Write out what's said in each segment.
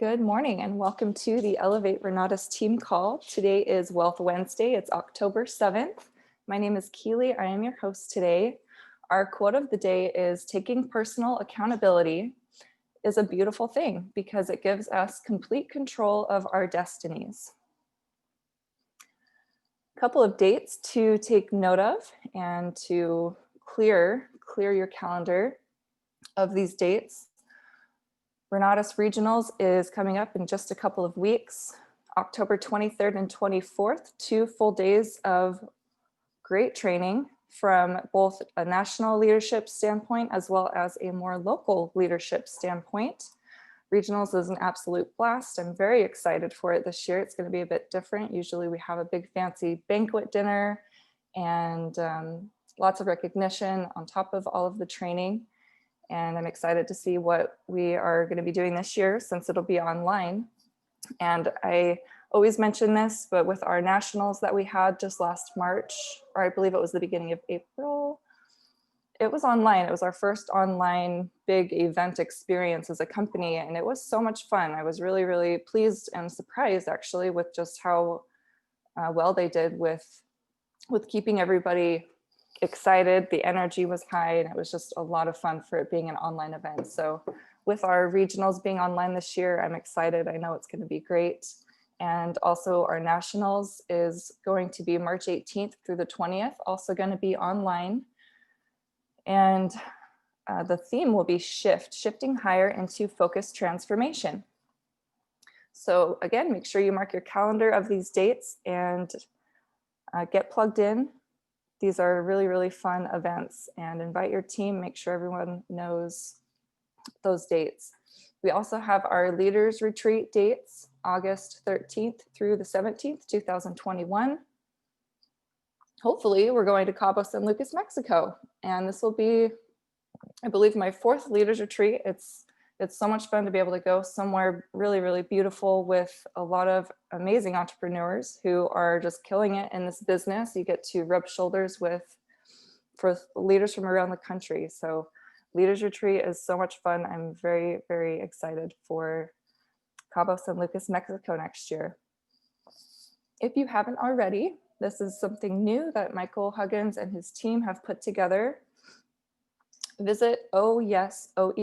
Good morning and welcome to the Elevate Renatus team call. Today is Wealth Wednesday. It's October 7th. My name is Keely. I am your host today. Our quote of the day is taking personal accountability is a beautiful thing because it gives us complete control of our destinies. A couple of dates to take note of and to clear your calendar of these dates. Renatus Regionals is coming up in just a couple of weeks, October 23rd and 24th, 2 full days of great training from both a national leadership standpoint as well as a more local leadership standpoint. Regionals is an absolute blast. I'm very excited for it this year. It's going to be a bit different. Usually we have a big fancy banquet dinner and lots of recognition on top of all of the training. And I'm excited to see what we are going to be doing this year since it'll be online. And I always mention this, but with our nationals that we had just last March, or I believe it was the beginning of April, it was online. It was our first online big event experience as a company, and it was so much fun. I was really, really pleased and surprised actually with just how well they did with keeping everybody excited. The energy was high and it was just a lot of fun for it being an online event. So with our regionals being online this year, I'm excited. I know it's going to be great. And also our nationals is going to be March 18th through the 20th, also going to be online. And the theme will be shifting higher into focused transformation. So again, make sure you mark your calendar of these dates and get plugged in. These are really, really fun events, and invite your team, make sure everyone knows those dates. We also have our leaders retreat dates, August 13th through the 17th, 2021. Hopefully we're going to Cabo San Lucas, Mexico. And this will be, I believe, my 4th leaders retreat. It's so much fun to be able to go somewhere really, really beautiful with a lot of amazing entrepreneurs who are just killing it in this business. You get to rub shoulders with leaders from around the country. So Leaders Retreat is so much fun. I'm very, very excited for Cabo San Lucas, Mexico next year. If you haven't already, this is something new that Michael Huggins and his team have put together. Visit oes.com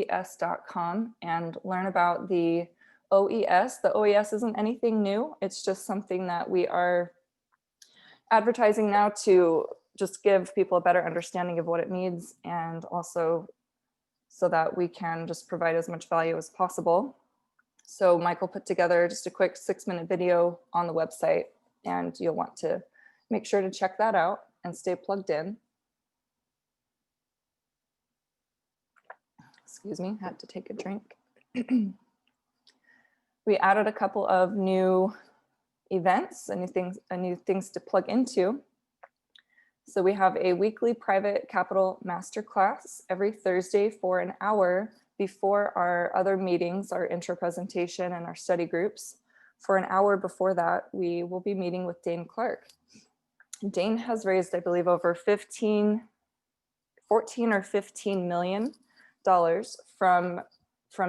and learn about the OES. The OES isn't anything new. It's just something that we are advertising now to just give people a better understanding of what it means, and also so that we can just provide as much value as possible. So Michael put together just a quick 6-minute video on the website, and you'll want to make sure to check that out and stay plugged in. Excuse me, had to take a drink. We added a couple of new events and new things to plug into. So we have a weekly private capital masterclass every Thursday for an hour before our other meetings, our intro presentation and our study groups. For an hour before that, we will be meeting with Daine Clark. Daine has raised, I believe, over 14 or 15 million dollars from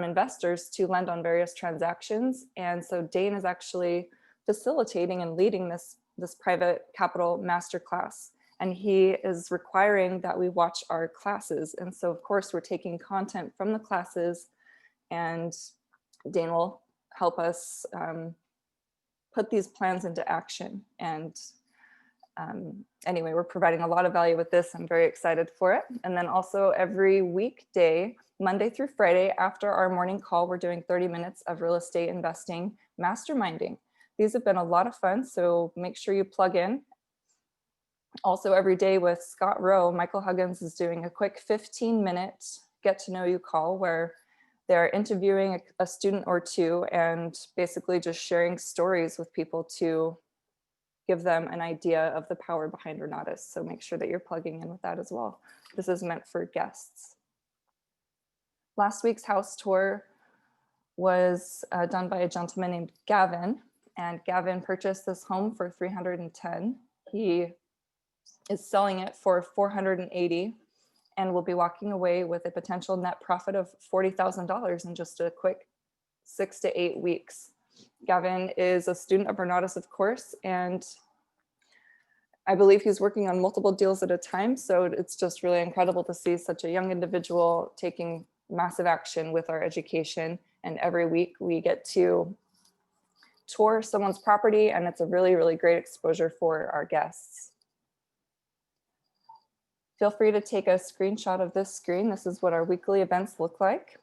investors to lend on various transactions. And so Daine is actually facilitating and leading this private capital masterclass. And he is requiring that we watch our classes. And so of course we're taking content from the classes, and Daine will help us put these plans into action. And anyway, we're providing a lot of value with this. I'm very excited for it. And then also every weekday, Monday through Friday, after our morning call, we're doing 30 minutes of real estate investing masterminding. These have been a lot of fun, so make sure you plug in. Also every day with Scott Rowe, Michael Huggins is doing a quick 15-minute get to know you call where they're interviewing a student or two and basically just sharing stories with people to give them an idea of the power behind Renatus. So make sure that you're plugging in with that as well. This is meant for guests. Last week's house tour was done by a gentleman named Gavin, and Gavin purchased this home for $310,000. He is selling it for $480,000 and will be walking away with a potential net profit of $40,000 in just a quick 6 to 8 weeks. Gavin is a student of Renatus, of course, and I believe he's working on multiple deals at a time. So it's just really incredible to see such a young individual taking massive action with our education. And every week we get to tour someone's property, and it's a really, really great exposure for our guests. Feel free to take a screenshot of this screen. This is what our weekly events look like.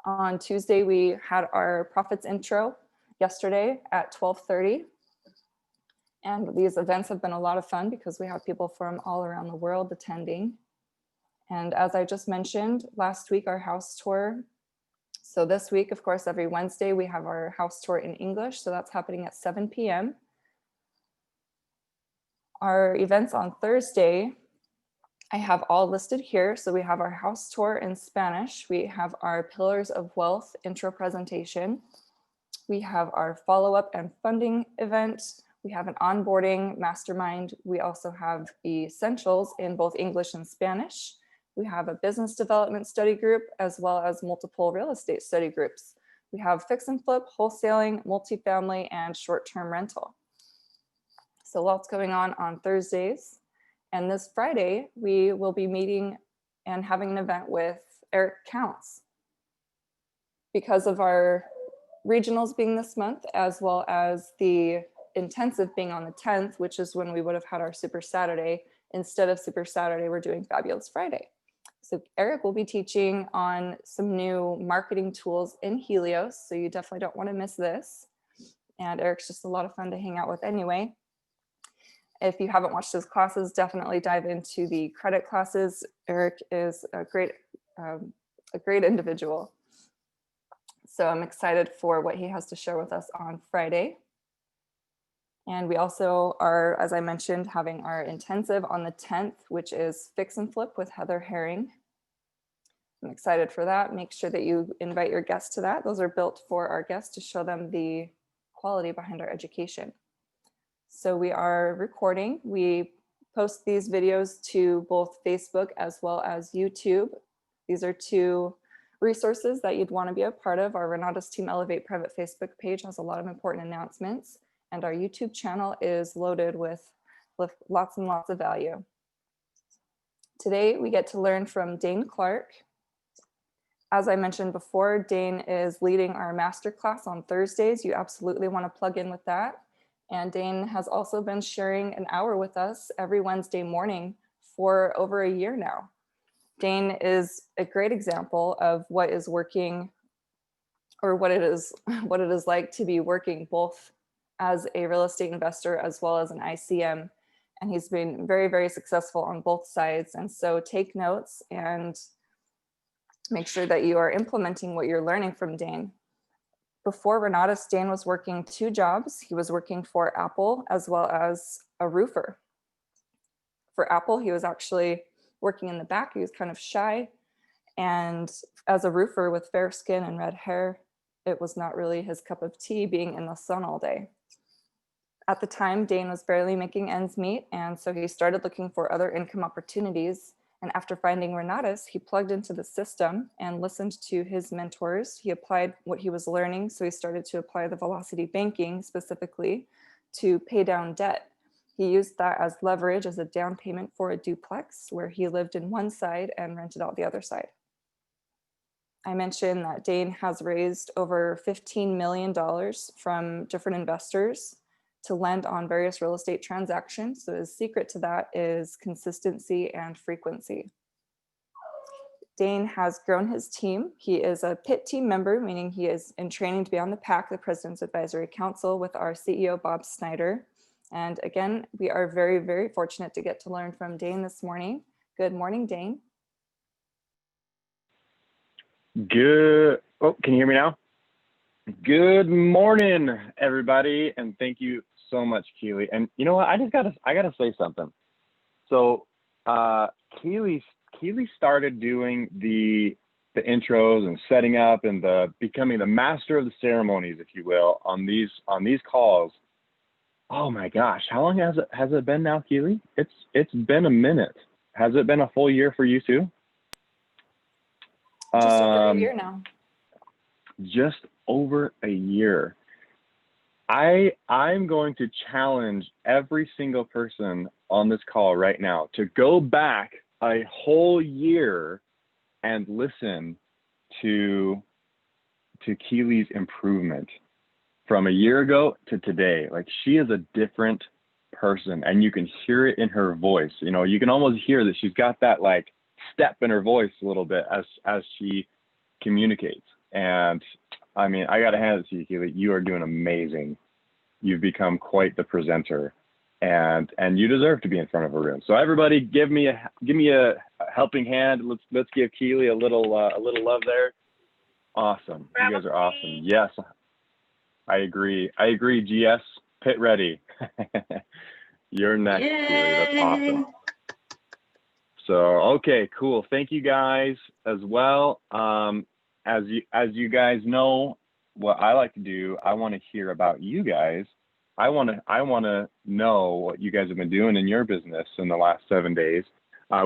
On Tuesday, we had our Profits Intro yesterday at 12:30. And these events have been a lot of fun because we have people from all around the world attending. And as I just mentioned, last week, our house tour. So this week, of course, every Wednesday, we have our house tour in English. So that's happening at 7 p.m. Our events on Thursday, I have all listed here. So we have our house tour in Spanish. We have our Pillars of Wealth intro presentation. We have our follow-up and funding event. We have an onboarding mastermind. We also have essentials in both English and Spanish. We have a business development study group, as well as multiple real estate study groups. We have fix and flip, wholesaling, multifamily, and short-term rental. So lots going on Thursdays. And this Friday, we will be meeting and having an event with Eric Counts. Because of our regionals being this month, as well as the intensive being on the 10th, which is when we would have had our Super Saturday. Instead of Super Saturday, we're doing Fabulous Friday. So Eric will be teaching on some new marketing tools in Helios. So you definitely don't want to miss this. And Eric's just a lot of fun to hang out with anyway. If you haven't watched his classes, definitely dive into the credit classes. Eric is a great individual. So I'm excited for what he has to share with us on Friday. And we also are, as I mentioned, having our intensive on the 10th, which is Fix and Flip with Heather Herring. I'm excited for that. Make sure that you invite your guests to that. Those are built for our guests to show them the quality behind our education. So we are recording. We post these videos to both Facebook as well as YouTube. These are two resources that you'd want to be a part of. Our Renatus Team Elevate private Facebook page has a lot of important announcements. And our YouTube channel is loaded with lots and lots of value. Today, we get to learn from Daine Clark. As I mentioned before, Daine is leading our masterclass on Thursdays. You absolutely want to plug in with that. And Daine has also been sharing an hour with us every Wednesday morning for over a year now. Daine is a great example of what is working, or what it is like to be working both as a real estate investor as well as an ICM. And he's been very, very successful on both sides. And so take notes and make sure that you are implementing what you're learning from Daine. Before Renatus, Daine was working 2 jobs. He was working for Apple as well as a roofer. For Apple, he was actually working in the back. He was kind of shy. And as a roofer with fair skin and red hair, it was not really his cup of tea being in the sun all day. At the time, Daine was barely making ends meet, and so he started looking for other income opportunities. And after finding Renatus, he plugged into the system and listened to his mentors. He applied what he was learning, so he started to apply the velocity banking specifically to pay down debt. He used that as leverage as a down payment for a duplex where he lived in one side and rented out the other side. I mentioned that Daine has raised over $15 million from different investors to lend on various real estate transactions. So his secret to that is consistency and frequency. Daine has grown his team. He is a PIT team member, meaning he is in training to be on the PAC, the President's Advisory Council, with our CEO, Bob Snyder. And again, we are very, very fortunate to get to learn from Daine this morning. Good morning, Daine. Can you hear me now? Good morning, everybody, and thank you so much, Keely. And you know what? I gotta say something. So Keely started doing the intros and setting up and becoming the master of the ceremonies, if you will, on these calls. Oh my gosh, how long has it been now, Keely? It's been a minute. Has it been a full year for you too? Just over a year now. just over a year. I'm going to challenge every single person on this call right now to go back a whole year and listen to Keely's improvement from a year ago to today. Like, she is a different person, and you can hear it in her voice. You know, you can almost hear that she's got that like step in her voice a little bit as she communicates. And I mean, I got to hand it to you, Keely. You are doing amazing. You've become quite the presenter, and you deserve to be in front of a room. So everybody, give me a helping hand. Let's give Keely a little love there. Awesome. You guys are awesome. Yes, I agree. GS, pit ready. You're next, Keely. That's awesome. So, okay, cool. Thank you guys as well. As you guys know, what I like to do, I want to hear about you guys. I want to know what you guys have been doing in your business in the last 7 days.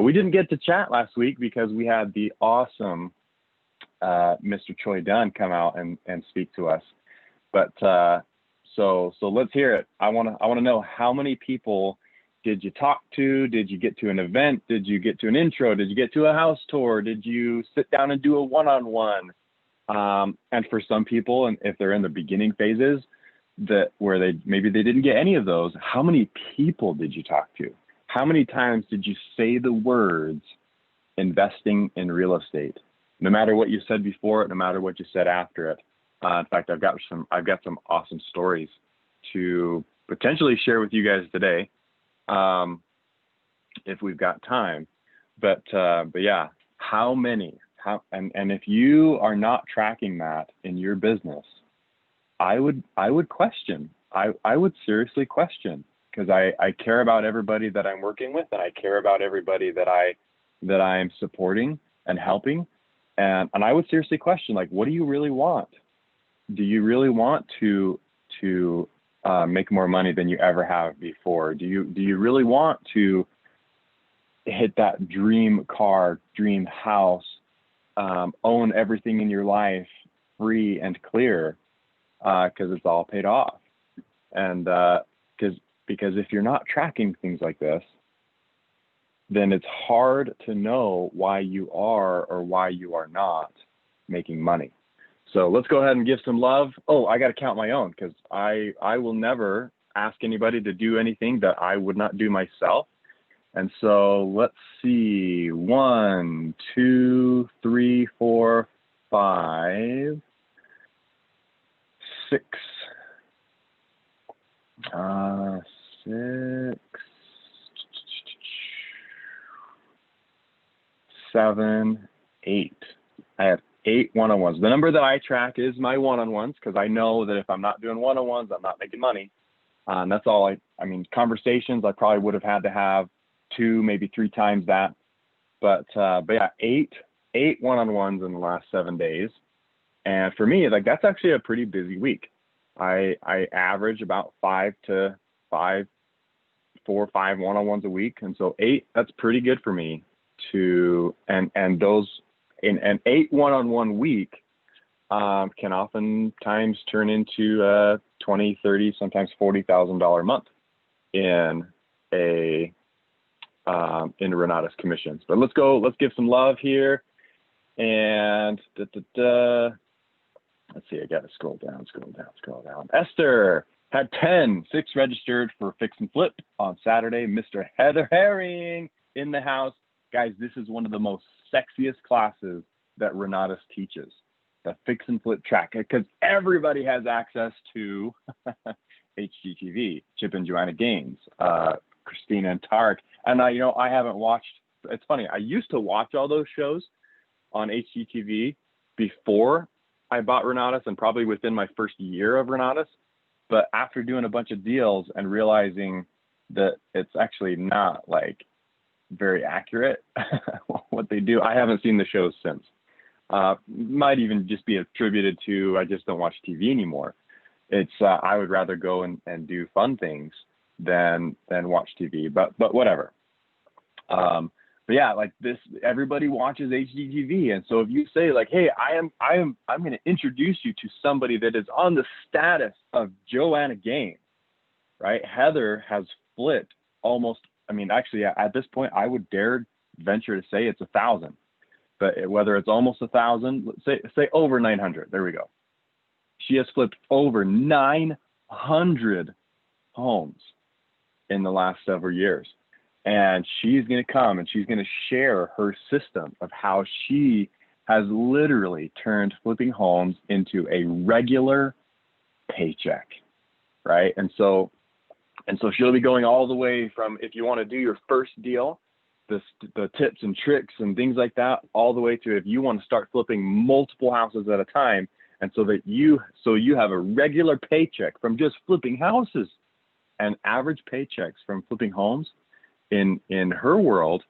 We didn't get to chat last week because we had the awesome Mr. Choi Dunn come out and speak to us. But so let's hear it. I want to know, how many people did you talk to? Did you get to an event? Did you get to an intro? Did you get to a house tour? Did you sit down and do a one-on-one? And for some people, and if they're in the beginning phases, where maybe they didn't get any of those, how many people did you talk to? How many times did you say the words investing in real estate? No matter what you said before it, no matter what you said after it. In fact, I've got some awesome stories to potentially share with you guys today, if we've got time. But yeah, how many? And if you are not tracking that in your business, I would question. I would seriously question, because I care about everybody that I'm working with, and I care about everybody that I'm supporting and helping. And I would seriously question, like, what do you really want? Do you really want to make more money than you ever have before? Do you really want to hit that dream car, dream house, own everything in your life free and clear, because it's all paid off? And because if you're not tracking things like this, then it's hard to know why you are or why you are not making money. So let's go ahead and give some love. Oh, I got to count my own, because I will never ask anybody to do anything that I would not do myself. And so let's see, 1, 2, 3, 4, 5, 6, 6, 7, 8. I have 8 one-on-ones. The number that I track is my one-on-ones, because I know that if I'm not doing one-on-ones, I'm not making money. And that's all I mean, conversations, I probably would have had to have 2, maybe 3 times that. But yeah, 8 one-on-ones in the last 7 days. And for me, like, that's actually a pretty busy week. I average about 4 or 5 one-on-ones a week. And so 8, that's pretty good for me to, and those in an 8 one-on-one week can oftentimes turn into $20, $30, sometimes $40,000 a month in Renata's commissions. But let's give some love here. And let's see, I got to scroll down. Esther had 6 registered for fix and flip on Saturday. Mr. Heather Herring in the house. Guys, this is one of the most sexiest classes that Renatus teaches, the fix and flip track, because everybody has access to HGTV, Chip and Joanna Gaines, Christina and Tarek. And I haven't watched, it's funny, I used to watch all those shows on HGTV before I bought Renatus, and probably within my first year of Renatus. But after doing a bunch of deals and realizing that it's actually not like very accurate what they do, I haven't seen the shows since. Might even just be attributed to I just don't watch TV anymore. It's I would rather go and do fun things than watch TV. But whatever. But but yeah, like this, everybody watches HGTV. And so if you say like, hey, I'm going to introduce you to somebody that is on the status of Joanna Gaines, right? Heather has flipped almost, I mean, actually at this point, I would dare venture to say it's 1,000, but whether it's almost 1,000, let's say over 900, there we go. She has flipped over 900 homes in the last several years. And she's going to come and she's going to share her system of how she has literally turned flipping homes into a regular paycheck, right? And so she'll be going all the way from, if you want to do your first deal, the tips and tricks and things like that, all the way to if you want to start flipping multiple houses at a time, and so you have a regular paycheck from just flipping houses. And average paychecks from flipping homes in her world,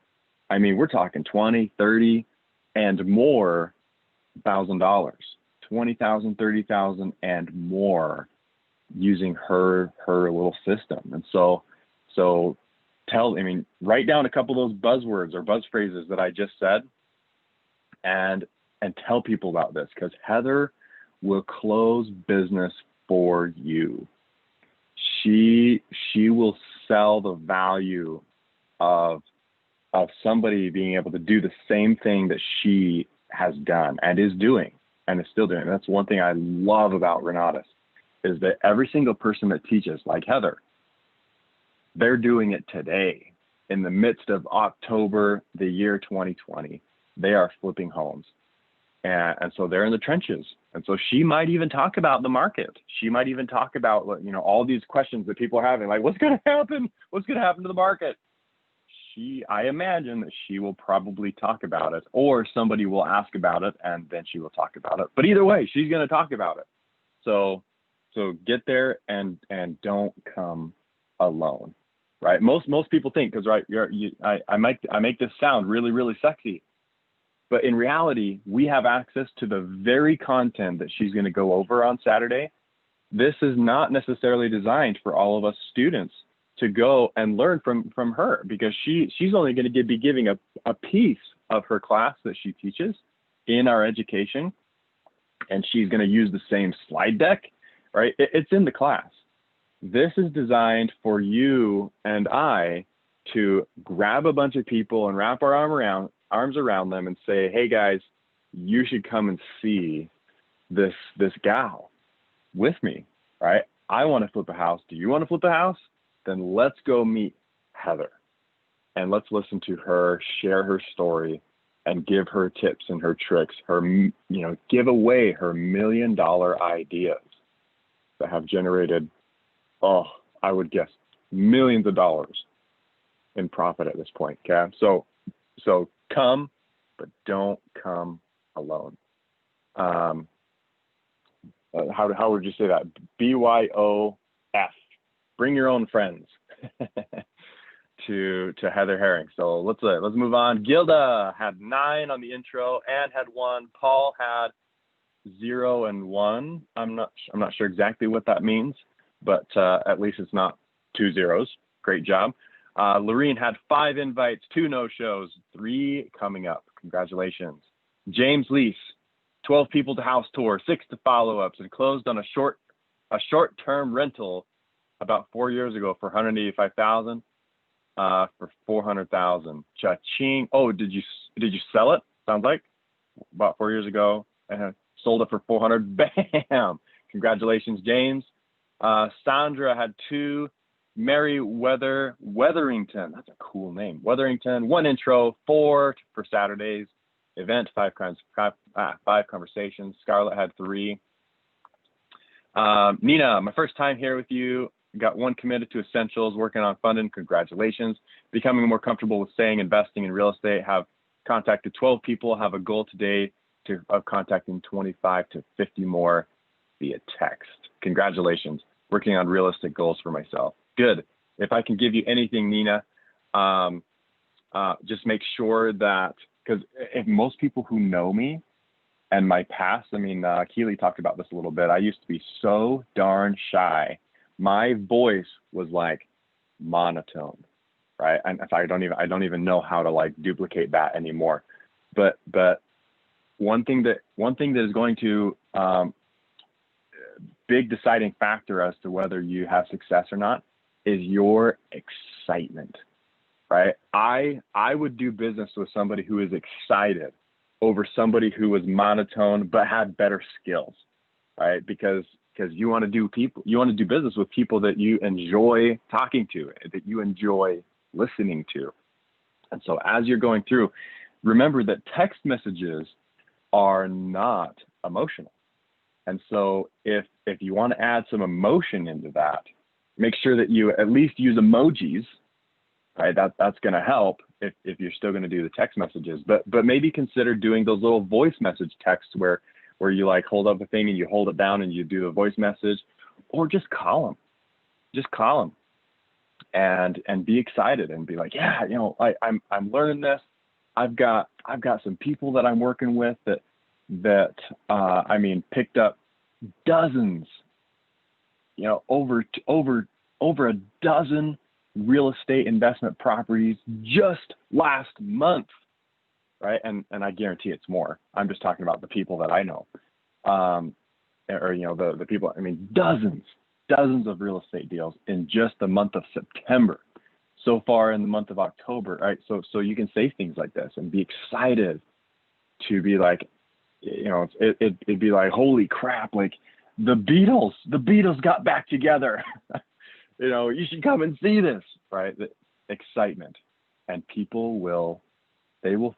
I mean, we're talking 20, 30 and more $1,000, 20,000, 30,000 and more using her little system. And so write down a couple of those buzzwords or buzz phrases that I just said and tell people about this, because Heather will close business for you. She will sell the value of somebody being able to do the same thing that she has done and is doing and is still doing. That's one thing I love about Renatus, is that every single person that teaches, like Heather, they're doing it today in the midst of October, the year 2020. They are flipping homes. And so they're in the trenches. And so she might even talk about the market. She might even talk about, all these questions that people are having, like, what's going to happen? What's going to happen to the market? I imagine that she will probably talk about it, or somebody will ask about it and then she will talk about it. But either way, she's going to talk about it. So get there and don't come alone, right? Most people think, because right, I make this sound really, really sexy. But in reality, we have access to the very content that she's going to go over on Saturday. This is not necessarily designed for all of us students to go and learn from her, because she's only going to be giving a piece of her class that she teaches in our education. And she's going to use the same slide deck, right? It's in the class. This is designed for you and I to grab a bunch of people and wrap our arms around them and say, hey guys, you should come and see this gal with me, right? I want to flip a house. Do you want to flip a house? Then let's go meet Heather and let's listen to her share her story and give her tips and her tricks, give away her $1 million ideas that have generated, I would guess millions of dollars in profit at this point. Okay. So come, but don't come alone. How would you say that? BYOF. Bring your own friends to Heather Herring. So let's move on. Gilda had 9 on the intro and had 1. Paul had 0 and 1. I'm not sure exactly what that means, but at least it's not 2 zeros. Great job. Lorene had 5 invites, 2 no-shows, 3 coming up. Congratulations. James Lease, 12 people to house tour, 6 to follow-ups, and closed on a short-term rental about 4 years ago for $185,000 for $400,000. Cha-ching. Oh, did you sell it? Sounds like about 4 years ago, and sold it for $400. Bam! Congratulations, James. Sandra had 2. Mary Weatherington, that's a cool name. Weatherington, 1 intro, 4 for Saturday's event, 5 conversations. Scarlett had 3. Nina, my first time here with you. Got 1 committed to essentials, working on funding. Congratulations. Becoming more comfortable with saying investing in real estate. Have contacted 12 people. Have a goal today of contacting 25 to 50 more via text. Congratulations. Working on realistic goals for myself. Good. If I can give you anything, Nina, just make sure that, because if most people who know me and my past, Keely talked about this a little bit. I used to be so darn shy. My voice was like monotone, right? And in fact, I don't even know how to like duplicate that anymore. But one thing that is going to big deciding factor as to whether you have success or not is your excitement, right? I would do business with somebody who is excited over somebody who was monotone but had better skills, right? Because you want to do business with people that you enjoy talking to, that you enjoy listening to. And so as you're going through, remember that text messages are not emotional. And so if you want to add some emotion into that, make sure that you at least use emojis, right? That's going to help if you're still going to do the text messages, but maybe consider doing those little voice message texts where you like hold up a thing and you hold it down and you do a voice message, or just call them and be excited and be like, yeah, you know, I'm learning this. I've got some people that I'm working with that I mean, picked up dozens, you know, over a dozen real estate investment properties just last month, right? And I guarantee it's more. I'm just talking about the people that I know, or you know, the people. I mean, dozens of real estate deals in just the month of September. So far in the month of October, right? So you can say things like this and be excited to be like, you know, it'd be like, holy crap, like the Beatles got back together. You know, you should come and see this, right? The excitement, and people will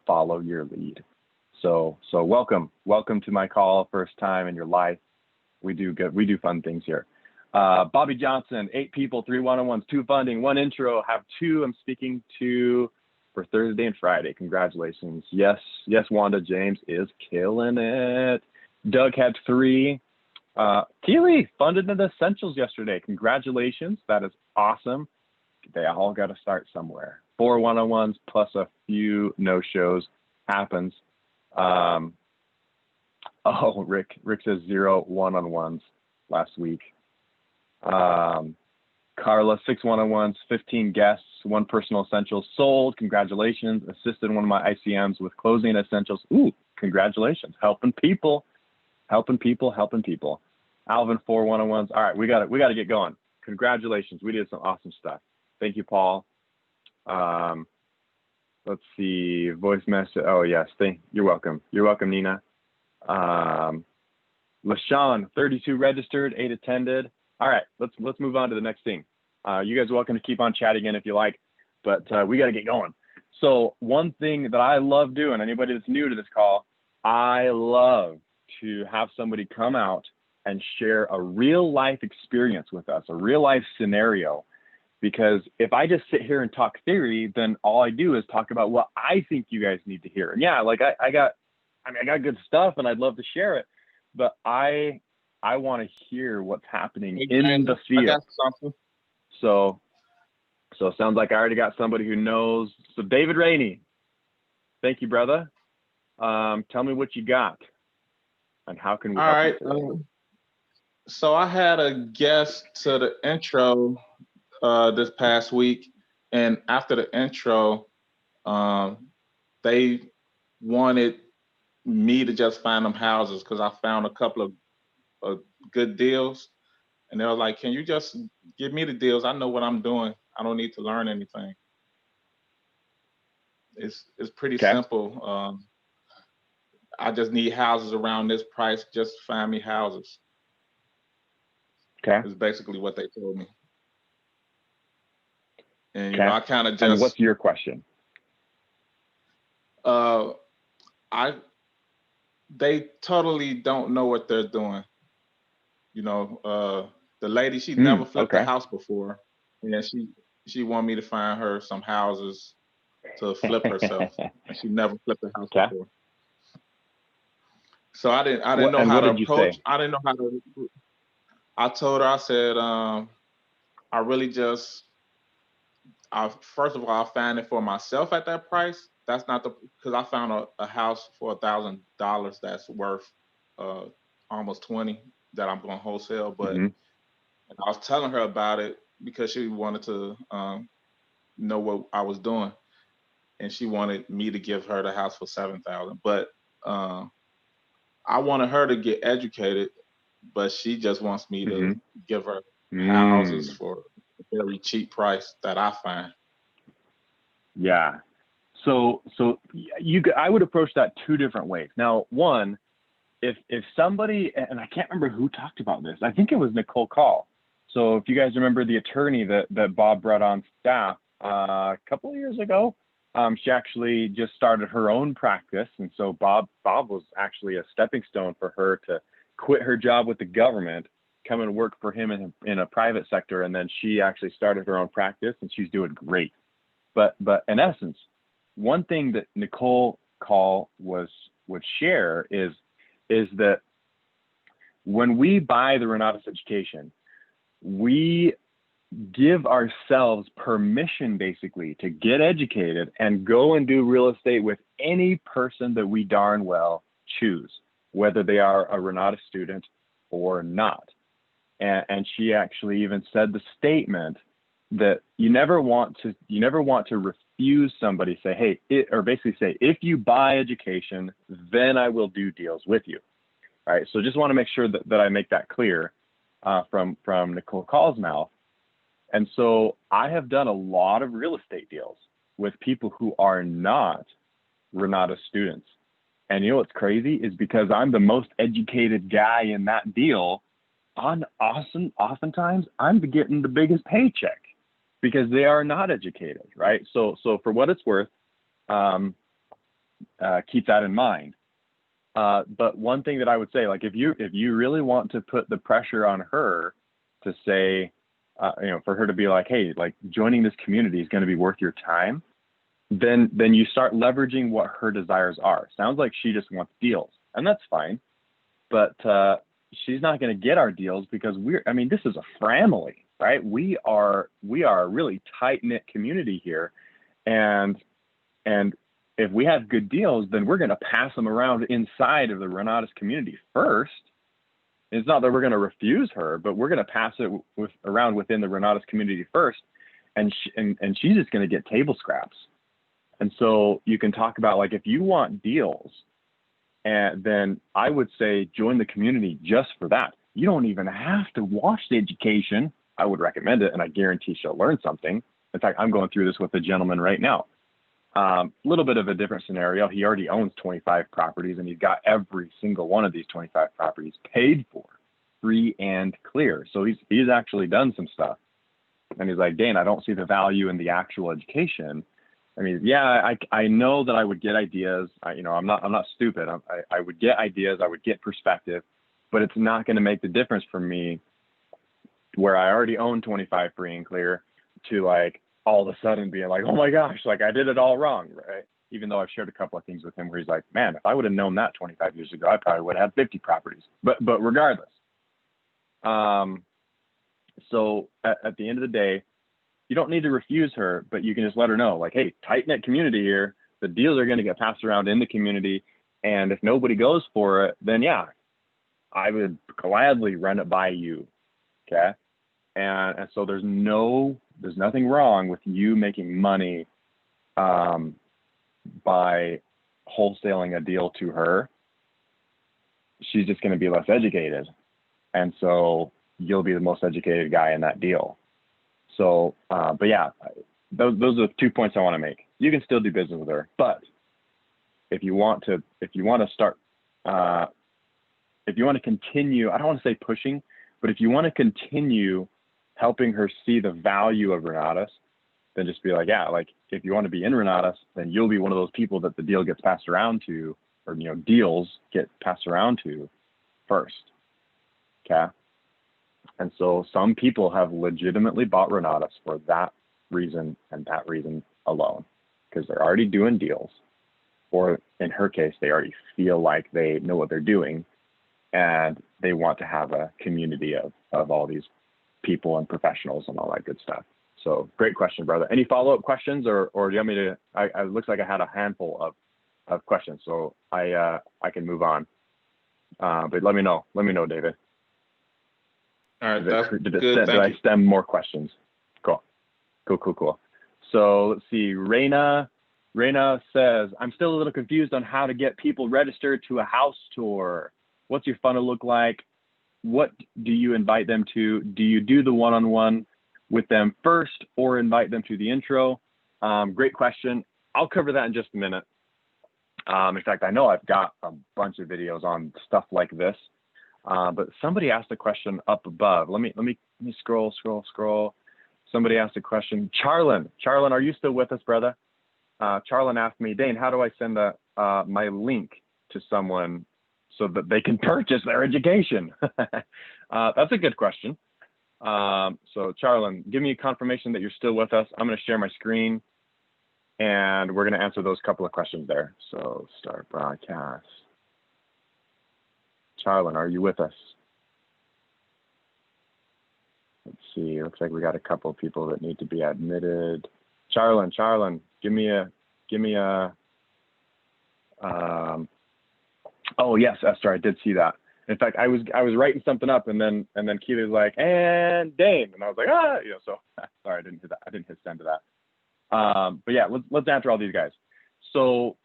follow your lead. So welcome to my call, first time in your life. We do fun things here. Bobby Johnson, 8 people, 3 one-on-ones, 2 funding, 1 intro, have 2 I'm speaking to for Thursday and Friday. Congratulations. Yes, Wanda James is killing it. Doug had 3. Keely funded in the essentials yesterday. Congratulations. That is awesome. They all got to start somewhere. 4 one-on-ones plus a few no-shows happens. Rick says 0 one-on-ones last week. Carla, 6 one-on-ones, 15 guests, 1 personal essentials sold. Congratulations. Assisted one of my ICMs with closing essentials. Ooh, congratulations. Helping people. Alvin, 4 one-on-ones. All right, we got to get going. Congratulations. We did some awesome stuff. Thank you, Paul. Let's see, voice message. Oh yes, you're welcome. You're welcome, Nina. LaShawn, 32 registered, 8 attended. All right, let's move on to the next thing. You guys are welcome to keep on chatting in if you like, but we got to get going. So one thing that I love doing, anybody that's new to this call, I love to have somebody come out and share a real life experience with us, a real life scenario. Because if I just sit here and talk theory, then all I do is talk about what I think you guys need to hear. And yeah, like I got good stuff and I'd love to share it, but I want to hear what's happening in the field. I got something. So it sounds like I already got somebody who knows. So David Rainey, thank you, brother. Tell me what you got and how can we help? All right. So I had a guest to the intro this past week, and after the intro, they wanted me to just find them houses because I found a couple of good deals, and they were like, "Can you just give me the deals? I know what I'm doing. I don't need to learn anything." It's pretty simple. I just need houses around this price. Just find me houses. Okay. Is basically what they told me. And you know, I kind of just. And what's your question? They totally don't know what they're doing. You know, the lady, she never flipped a house before, and she wanted me to find her some houses to flip herself, and she never flipped a house before. So I didn't know how to approach. I didn't know how to. I told her, I said, I really just. First of all, I found it for myself at that price. That's not because I found a house for $1,000 that's worth almost 20 that I'm going wholesale. But and I was telling her about it because she wanted to know what I was doing, and she wanted me to give her the house for $7,000. But I wanted her to get educated, but she just wants me to give her houses for a very cheap price that I find. Yeah. So I would approach that two different ways. Now, one, if somebody, and I can't remember who talked about this, I think it was Nicole Call. So if you guys remember the attorney that Bob brought on staff a couple of years ago, she actually just started her own practice. And so Bob was actually a stepping stone for her to quit her job with the government, come and work for him in a private sector. And then she actually started her own practice, and she's doing great. But in essence, one thing that Nicole Call would share is that when we buy the Renatus education, we give ourselves permission basically to get educated and go and do real estate with any person that we darn well choose, whether they are a Renatus student or not. And she actually even said the statement that you never want to refuse somebody, say, hey, or basically say, if you buy education, then I will do deals with you. All right. So just want to make sure that I make that clear from Nicole Call's mouth. And so I have done a lot of real estate deals with people who are not Renatus students. And you know what's crazy is because I'm the most educated guy in that deal, oftentimes I'm getting the biggest paycheck because they are not educated, right? So for what it's worth, keep that in mind. But one thing that I would say, like if you really want to put the pressure on her to say, for her to be like, hey, like joining this community is going to be worth your time, then you start leveraging what her desires are. Sounds like she just wants deals, and that's fine. But she's not going to get our deals because this is a family, right? We are a really tight-knit community here. And if we have good deals, then we're going to pass them around inside of the Renatus community first. It's not that we're going to refuse her, but we're going to pass it around within the Renatus community first. And she's just going to get table scraps. And so you can talk about, like, if you want deals, and then I would say join the community just for that. You don't even have to watch the education. I would recommend it, and I guarantee she'll learn something. In fact, I'm going through this with a gentleman right now. A little bit of a different scenario. He already owns 25 properties, and he's got every single one of these 25 properties paid for, free and clear. So he's actually done some stuff. And he's like, Daine, I don't see the value in the actual education. I mean, yeah, I know that I would get ideas. I'm not stupid. I would get ideas. I would get perspective, but it's not going to make the difference for me where I already own 25 free and clear to, like, all of a sudden being like, oh my gosh, like I did it all wrong, right? Even though I've shared a couple of things with him where he's like, man, if I would have known that 25 years ago, I probably would have had 50 properties. But regardless, so at the end of the day, you don't need to refuse her, but you can just let her know, like, hey, tight-knit community here. The deals are going to get passed around in the community. And if nobody goes for it, then yeah, I would gladly run it by you. Okay. And so there's nothing wrong with you making money by wholesaling a deal to her. She's just going to be less educated. And so you'll be the most educated guy in that deal. So, but yeah, those are the 2 points I want to make. You can still do business with her, but if you want to start, if you want to continue, I don't want to say pushing, but if you want to continue helping her see the value of Renatus, then just be like, yeah, like if you want to be in Renatus, then you'll be one of those people that the deal gets passed around to, or, deals get passed around to first. Okay. And so some people have legitimately bought Renatus for that reason and that reason alone, because they're already doing deals, or in her case, they already feel like they know what they're doing and they want to have a community of all these people and professionals and all that good stuff. So great question, brother. Any follow-up questions, or do you want me to, it looks like I had a handful of questions, so I can move on. But let me know, David. All right, that's good. Did I stem more questions? Cool. So let's see, Raina says, I'm still a little confused on how to get people registered to a house tour. What's your funnel look like? What do you invite them to? Do you do the one-on-one with them first or invite them to the intro? Great question. I'll cover that in just a minute. In fact, I know I've got a bunch of videos on stuff like this, but somebody asked a question up above. Let me scroll. Somebody asked a question. Charlin, are you still with us, brother? Charlin asked me, Daine, how do I send my link to someone so that they can purchase their education? That's a good question. So Charlin, give me a confirmation that you're still with us. I'm going to share my screen and we're going to answer those couple of questions there. So start broadcast. Charlin, are you with us? Let's see, looks like we got a couple of people that need to be admitted. Charlin, give me a, oh yes, Esther, I did see that. In fact, I was writing something up and then Keely was like, and Daine, and I was like, so sorry, I didn't hit that. I didn't hit send to that. But yeah, let's answer all these guys. So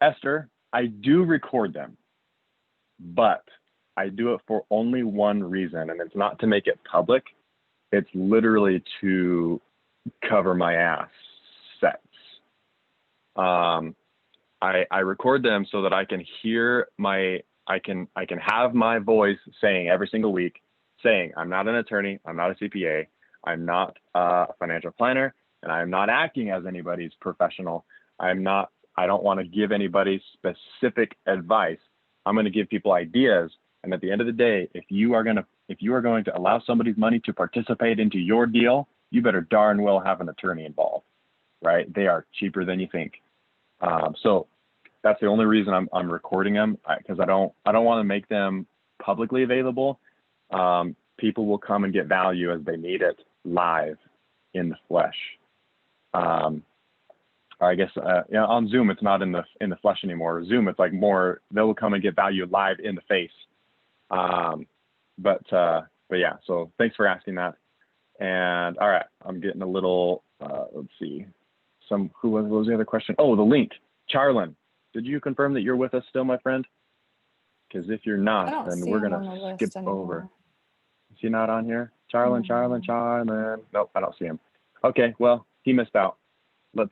Esther, I do record them, but I do it for only one reason, and it's not to make it public. It's literally to cover my ass sets. I record them so that I can hear I can have my voice saying every single week, saying, I'm not an attorney, I'm not a CPA, I'm not a financial planner, and I'm not acting as anybody's professional. I don't want to give anybody specific advice. I'm going to give people ideas. And at the end of the day, if you are going to allow somebody's money to participate into your deal, you better darn well have an attorney involved, right? They are cheaper than you think. So that's the only reason I'm recording them, because I don't want to make them publicly available. People will come and get value as they need it live in the flesh. I guess on Zoom it's not in the flesh anymore. Zoom, it's like more, they will come and get value live in the face. But yeah, so thanks for asking that. And all right, I'm getting a little, let's see, what was the other question? Oh, the link. Charlin, did you confirm that you're with us still, my friend? Because if you're not, then we're gonna skip over. Is he not on here? Charlin. Nope, I don't see him. Okay, well, he missed out. Let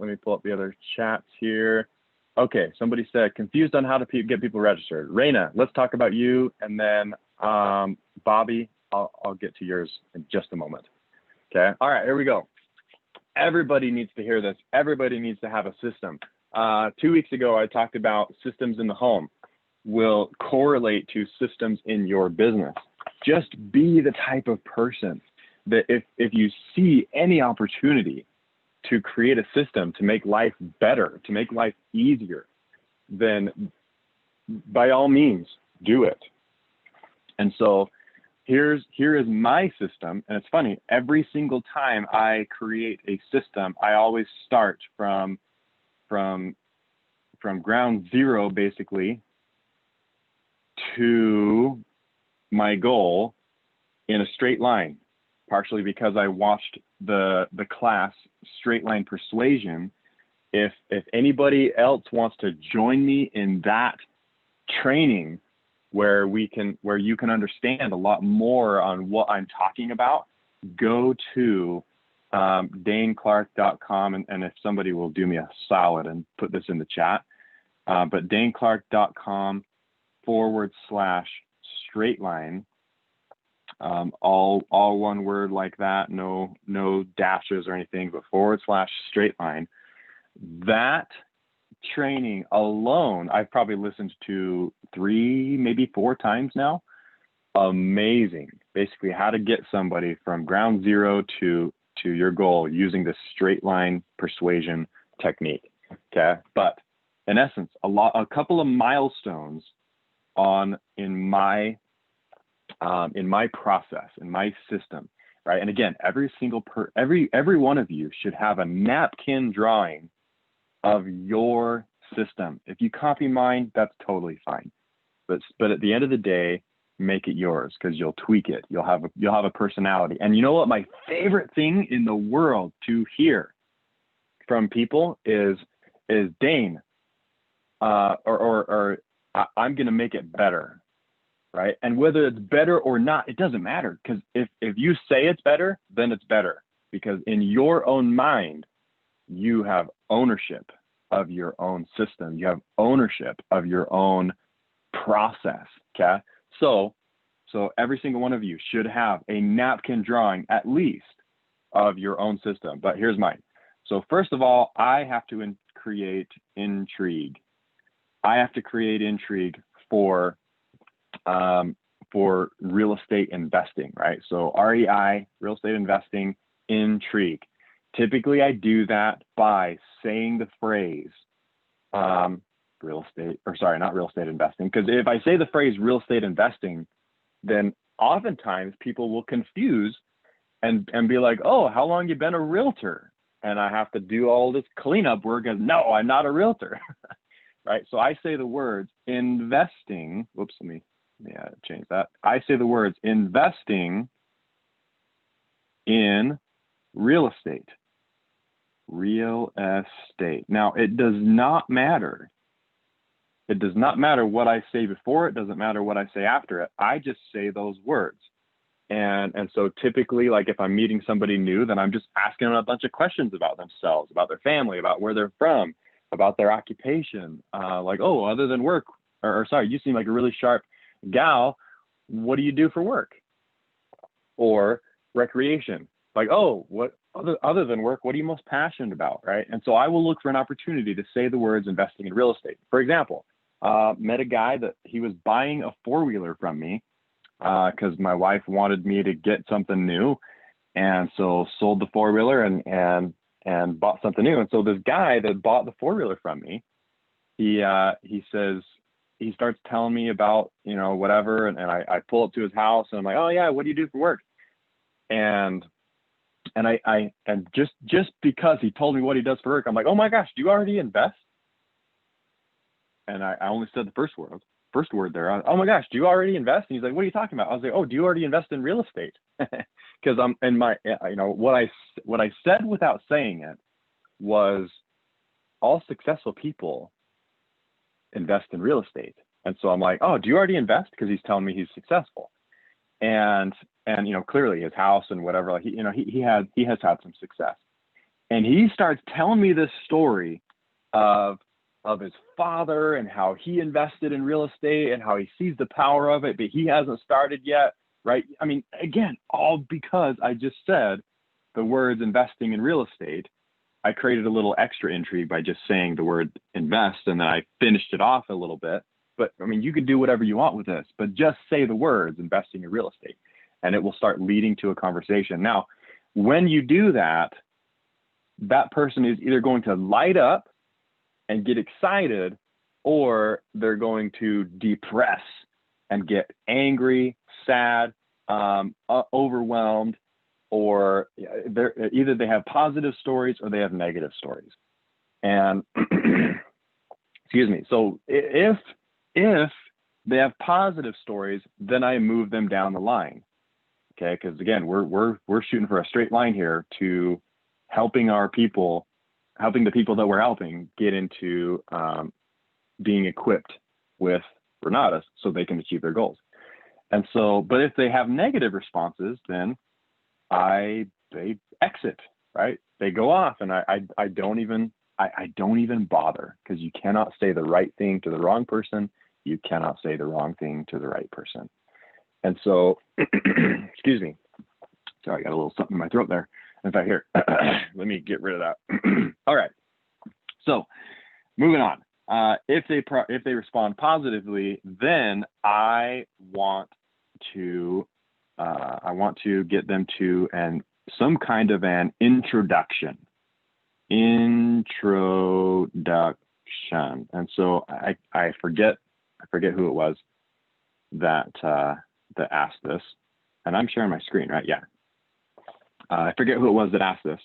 me pull up the other chats here. Okay, somebody said, confused on how to get people registered. Raina, let's talk about you, and then Bobby, I'll get to yours in just a moment. Okay, all right, here we go. Everybody needs to hear this. Everybody needs to have a system. 2 weeks ago, I talked about systems in the home will correlate to systems in your business. Just be the type of person that if you see any opportunity to create a system to make life better, to make life easier, then by all means, do it. And so here is my system. And it's funny, every single time I create a system, I always start from ground zero, basically, to my goal in a straight line, partially because I watched the class Straight Line Persuasion. If anybody else wants to join me in that training where you can understand a lot more on what I'm talking about, go to DaineClark.com, and if somebody will do me a solid and put this in the chat, but DaineClark.com/straight line, all one word like that, no dashes or anything, but /straight line. That training alone, I've probably listened to 3, maybe 4 times now. Amazing. Basically how to get somebody from ground zero to your goal using the straight line persuasion technique. Okay. But in essence, a couple of milestones in my process, in my system, right? And again, every one of you should have a napkin drawing of your system. If you copy mine, that's totally fine. But at the end of the day, make it yours, because you'll tweak it. You'll have a personality. And you know what? My favorite thing in the world to hear from people is Daine, or I'm going to make it better, right? And whether it's better or not, it doesn't matter, because if you say it's better, then it's better, because in your own mind, you have ownership of your own system. You have ownership of your own process. Okay. So every single one of you should have a napkin drawing, at least, of your own system. But here's mine. So first of all, I have to create intrigue. I have to create intrigue for real estate investing, right? So REI, real estate investing, intrigue. Typically, I do that by saying the phrase not real estate investing. Because if I say the phrase real estate investing, then oftentimes people will confuse and be like, oh, how long you been a realtor? And I have to do all this cleanup work. And no, I'm not a realtor, right? So I say the words investing. Whoops, let me change that. I say the words investing in real estate. Real estate. Now, it does not matter. It does not matter what I say before. It doesn't matter what I say after it. I just say those words. And so typically, like if I'm meeting somebody new, then I'm just asking them a bunch of questions about themselves, about their family, about where they're from, about their occupation. Like, oh, other than work, or sorry, you seem like a really sharp gal. What do you do for work? Or recreation. Like, oh, what other than work, what are you most passionate about, right? And so I will look for an opportunity to say the words investing in real estate. For example, met a guy that he was buying a four-wheeler from me because my wife wanted me to get something new, and so sold the four-wheeler and bought something new. And so this guy that bought the four-wheeler from me, he starts telling me about, whatever, and I pull up to his house and I'm like, oh yeah, what do you do for work? And just because he told me what he does for work, I'm like, oh my gosh, do you already invest? And I only said the first word there. Oh my gosh, do you already invest? And he's like, what are you talking about? I was like, oh, do you already invest in real estate? Because I'm in my, what I said without saying it was all successful people invest in real estate. And so I'm like, oh, do you already invest? Because he's telling me he's successful. And clearly his house and whatever, like he has had some success. And he starts telling me this story of his father and how he invested in real estate and how he sees the power of it, but he hasn't started yet, right? I mean, again, all because I just said the words investing in real estate. I created a little extra intrigue by just saying the word invest, and then I finished it off a little bit. But I mean, you could do whatever you want with this, but just say the words investing in real estate, and it will start leading to a conversation. Now, when you do that, that person is either going to light up and get excited, or they're going to depress and get angry, sad, overwhelmed, or either they have positive stories or they have negative stories. And excuse me. So if they have positive stories, then I move them down the line. Okay, because again, we're shooting for a straight line here to helping the people that we're helping get into being equipped with Renatus so they can achieve their goals. And so, but if they have negative responses, then they exit, right? They go off, and I don't even bother, because you cannot say the right thing to the wrong person. You cannot say the wrong thing to the right person. And so, excuse me. Sorry, I got a little something in my throat there. In fact, here, let me get rid of that. All right. So, moving on. If they respond positively, then I want to get them to some kind of an introduction. And so I forget who it was that asked this, and I'm sharing my screen, right? Yeah. I forget who it was that asked this.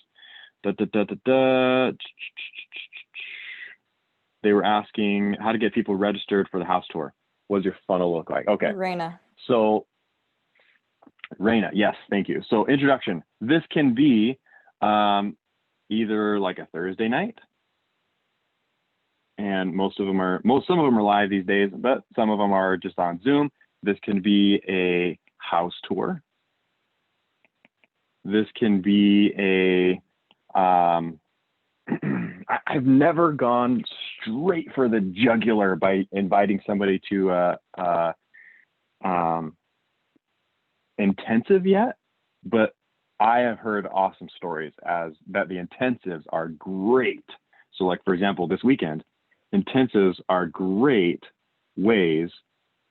They were asking how to get people registered for the house tour. What does your funnel look like? Okay. Raina. So Raina, yes, thank you. So introduction, this can be either like a Thursday night, and some of them are live these days, but some of them are just on Zoom. This can be a house tour. This can be a I've never gone straight for the jugular by inviting somebody to intensive yet, but I have heard awesome stories as that the intensives are great. So like, for example, this weekend, intensives are great ways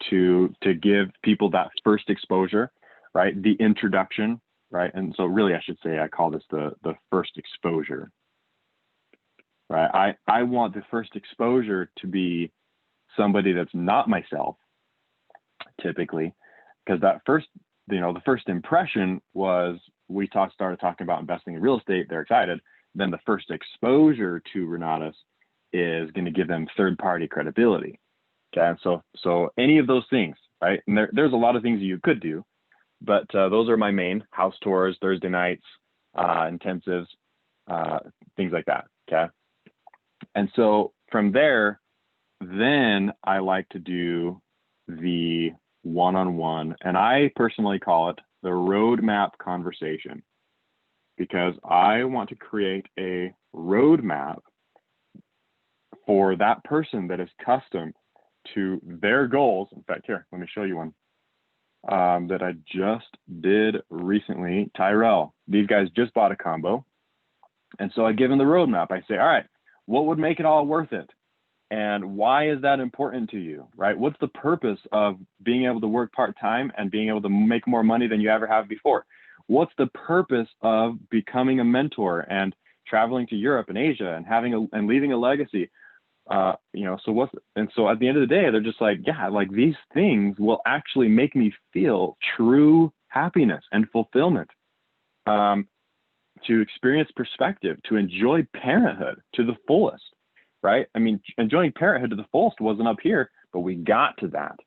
to give people that first exposure, right? The introduction, right? And so really I should say, I call this the first exposure, right? I want the first exposure to be somebody that's not myself, typically, because that first, the first impression was we started talking about investing in real estate. They're excited. Then the first exposure to Renatus is going to give them third-party credibility. Okay, and so any of those things, right? And there's a lot of things you could do, but those are my main: house tours, Thursday nights, intensives, things like that. Okay, and so from there, then I like to do the one-on-one, and I personally call it the roadmap conversation, because I want to create a roadmap for that person that is custom to their goals. In fact, here, let me show you one that I just did recently. Tyrell, these guys just bought a combo. And so I give them the roadmap. I say, all right, what would make it all worth it? And why is that important to you, right? What's the purpose of being able to work part-time and being able to make more money than you ever have before? What's the purpose of becoming a mentor and traveling to Europe and Asia and leaving a legacy? So at the end of the day, they're just like, yeah, like these things will actually make me feel true happiness and fulfillment, to experience perspective, to enjoy parenthood to the fullest, right? I mean, enjoying parenthood to the fullest wasn't up here, but we got to that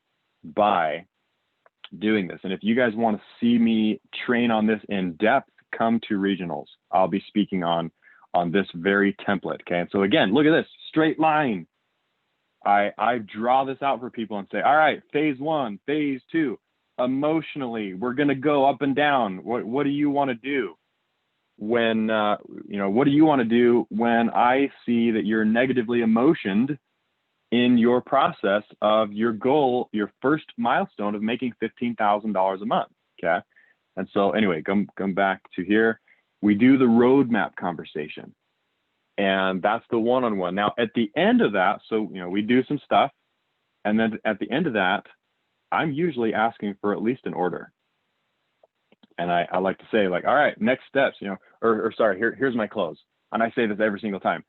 by doing this. And if you guys want to see me train on this in depth, come to regionals. I'll be speaking on this very template. Okay. And so again, look at this straight line. I draw this out for people and say, all right, phase 1, phase 2, emotionally, we're going to go up and down. What do you want to do when, what do you want to do when I see that you're negatively emotioned in your process of your goal, your first milestone of making $15,000 a month? Okay. And so anyway, come back to here. We do the roadmap conversation, and that's the one-on-one. Now at the end of that, so, we do some stuff. And then at the end of that, I'm usually asking for at least an order. And I like to say, like, all right, next steps, or sorry, here's my close. And I say this every single time.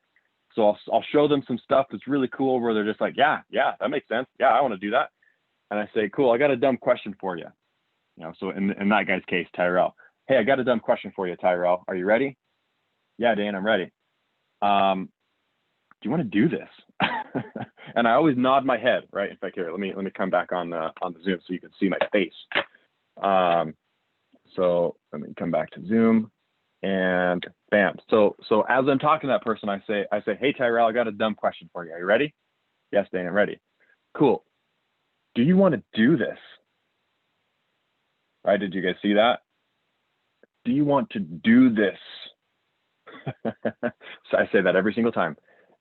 So I'll show them some stuff that's really cool where they're just like, yeah, that makes sense. Yeah, I want to do that. And I say, cool, I got a dumb question for you. So in that guy's case, Tyrell, hey, I got a dumb question for you, Tyrell. Are you ready? Yeah, Daine, I'm ready. Do you want to do this? And I always nod my head, right? In fact, here, let me come back on the Zoom so you can see my face. So let me come back to Zoom, and bam. So as I'm talking to that person, I say, hey, Tyrell, I got a dumb question for you. Are you ready? Yes, Daine, I'm ready. Cool. Do you want to do this? Right? Did you guys see that? Do you want to do this? So I say that every single time.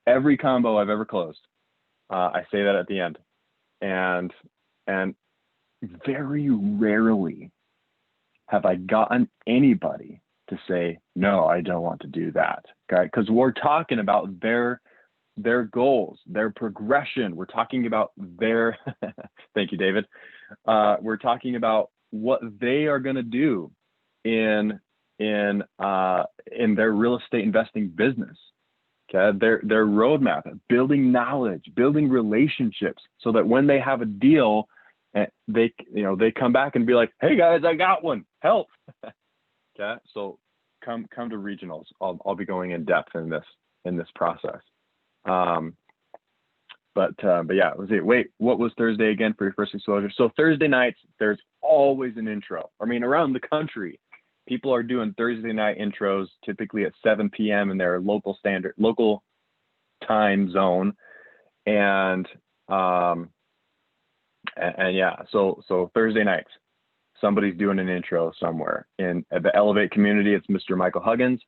Every combo I've ever closed, I say that at the end. And very rarely have I gotten anybody to say, no, I don't want to do that. Okay, because we're talking about their goals, their progression. We're talking about their, thank you, David. We're talking about what they are going to do in their real estate investing business. Okay, their roadmap, building knowledge, building relationships, so that when they have a deal, they come back and be like, hey guys, I got one, help. Okay, so come to regionals. I'll be going in depth in this process. But yeah, let's see. Wait, what was Thursday again for your first exposure? So Thursday nights, there's always an intro. I mean, around the country, people are doing Thursday night intros typically at 7 p.m. in their local time zone. And yeah, so Thursday nights, somebody's doing an intro somewhere. In the Elevate community, it's Mr. Michael Huggins.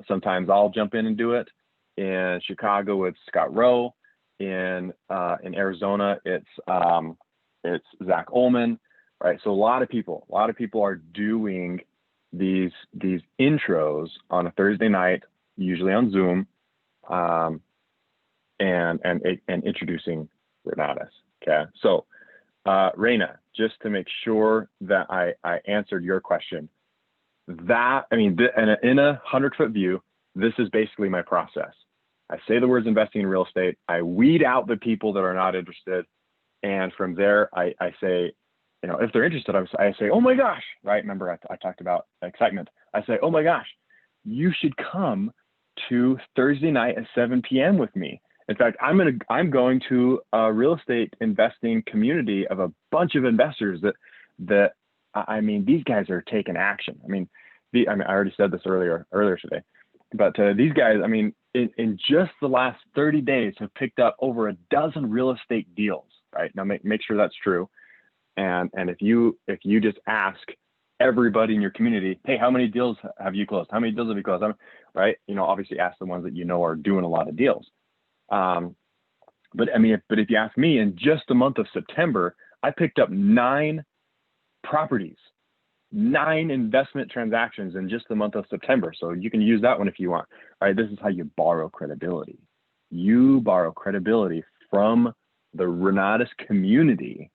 Sometimes I'll jump in and do it. In Chicago, it's Scott Rowe. In Arizona, it's Zach Ullman, right? So a lot of people are doing these intros on a Thursday night, usually on Zoom, and introducing Renatus. Okay, so Raina, just to make sure that I answered your question, that in a 100-foot view, this is basically my process. I say the words investing in real estate. I weed out the people that are not interested. And from there, I say, if they're interested, I say, oh my gosh, right? Remember I talked about excitement. I say, oh my gosh, you should come to Thursday night at 7 p.m. with me. In fact, I'm going to a real estate investing community of a bunch of investors that these guys are taking action. I already said this earlier today, but these guys, in just the last 30 days have picked up over a dozen real estate deals, right? Now make sure that's true. And if you just ask everybody in your community, hey, how many deals have you closed? How many deals have you closed? Right? Obviously ask the ones that are doing a lot of deals. But if you ask me, in just the month of September, I picked up 9 properties, 9 investment transactions in just the month of September. So you can use that one if you want, right? This is how you borrow credibility. You borrow credibility from the Renatus community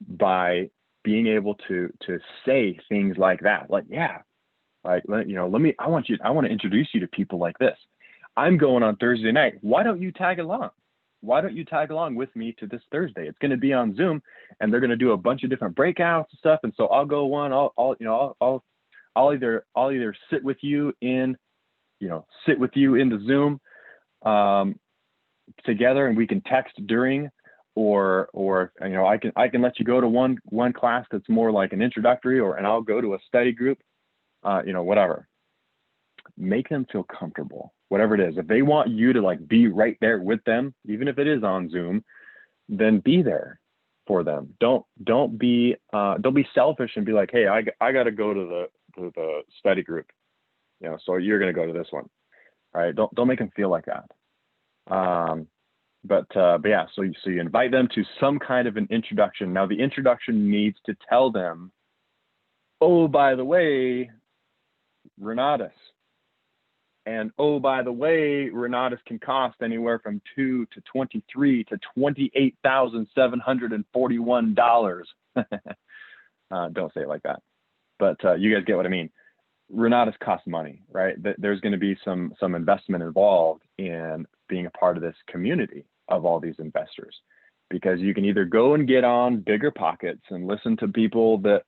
by being able to say things like that. Like, yeah, like, I want to introduce you to people like this. I'm going on Thursday night. Why don't you tag along? Why don't you tag along with me to this Thursday? It's going to be on Zoom, and they're going to do a bunch of different breakouts and stuff. And so I'll go one. I'll either sit with you in the Zoom together, and we can text during, or I can let you go to one class that's more like an introductory, and I'll go to a study group, whatever. Make them feel comfortable, whatever it is. If they want you to be right there with them, even if it is on Zoom, then be there for them. Don't be selfish and be like, hey, I got to go to the study group, so you're going to go to this one, right? Don't make them feel like that. But yeah, so you invite them to some kind of an introduction. Now the introduction needs to tell them, oh, by the way, Renatus. And oh, by the way, Renatus can cost anywhere from $2 to $23 to $28,741. Don't say it like that, but you guys get what I mean. Renatus costs money, right? There's going to be some investment involved in being a part of this community of all these investors, because you can either go and get on Bigger Pockets and listen to people that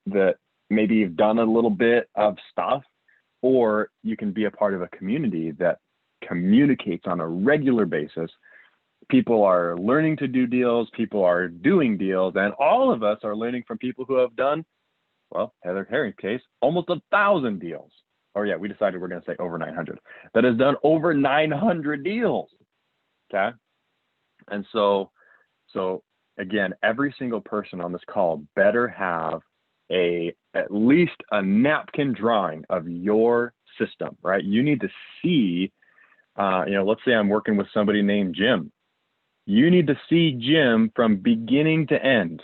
maybe have done a little bit of stuff, or you can be a part of a community that communicates on a regular basis. People are learning to do deals, people are doing deals, and all of us are learning from people who have done, well, Heather Herring's case, almost 1,000 deals. Or yeah, we decided we're going to say over 900. That has done over 900 deals. Okay. And so again, every single person on this call better have at least a napkin drawing of your system, right? You need to see, let's say I'm working with somebody named Jim. You need to see Jim from beginning to end.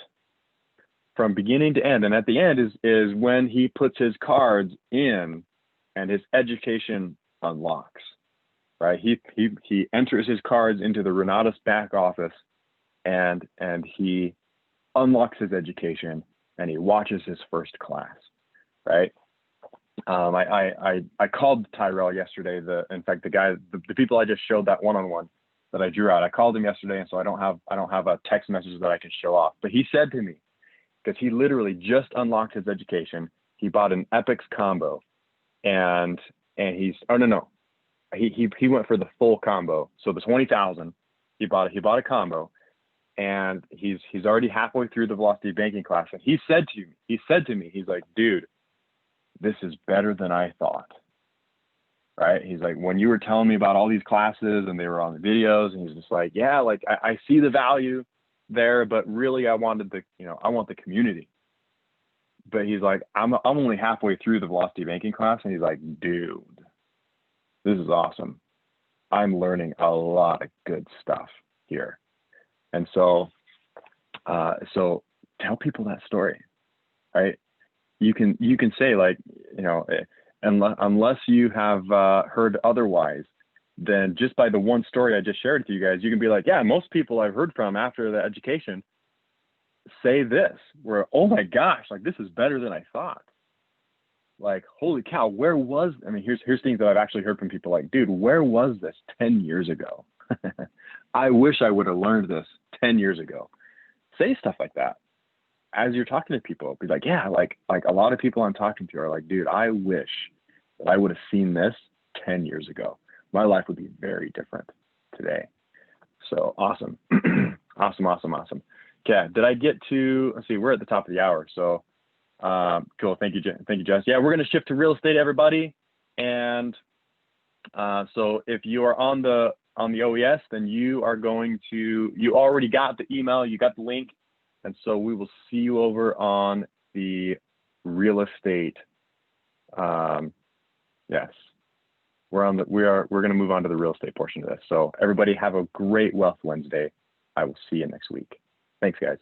And at the end is when he puts his cards in and his education unlocks, right? He enters his cards into the Renatus back office, and he unlocks his education, and he watches his first class, right? I called Tyrell yesterday. In fact, the people I just showed that one-on-one that I drew out, I called him yesterday, and so I don't have a text message that I can show off. But he said to me, because he literally just unlocked his education, he bought an Epics combo, and he went for the full combo. So the 20,000, He bought a combo, and he's already halfway through the velocity banking class. And he said to me, he's like, dude, this is better than I thought. Right? He's like, when you were telling me about all these classes and they were on the videos, and he's just like, yeah, like I see the value there, but really I want the community. But he's like, I'm only halfway through the velocity banking class, and he's like, dude, this is awesome. I'm learning a lot of good stuff here. And so tell people that story, right? You can say, like, unless you have heard otherwise, then just by the one story I just shared with you guys, you can be like, yeah, most people I've heard from after the education say this, where, oh my gosh, like this is better than I thought. Like, holy cow, here's things that I've actually heard from people like, dude, where was this 10 years ago? I wish I would have learned this 10 years ago. Say stuff like that as you're talking to people. Be like, yeah, like a lot of people I'm talking to are like, dude, I wish that I would have seen this 10 years ago. My life would be very different today. So awesome. Awesome. Okay, did I get to, let's see, we're at the top of the hour. So cool, thank you, Jess. Yeah, we're gonna shift to real estate, everybody. And so if you are on the OES, then you already got the email, you got the link. And so we will see you over on the real estate. Yes, we're going to move on to the real estate portion of this. So everybody have a great Wealth Wednesday. I will see you next week. Thanks, guys.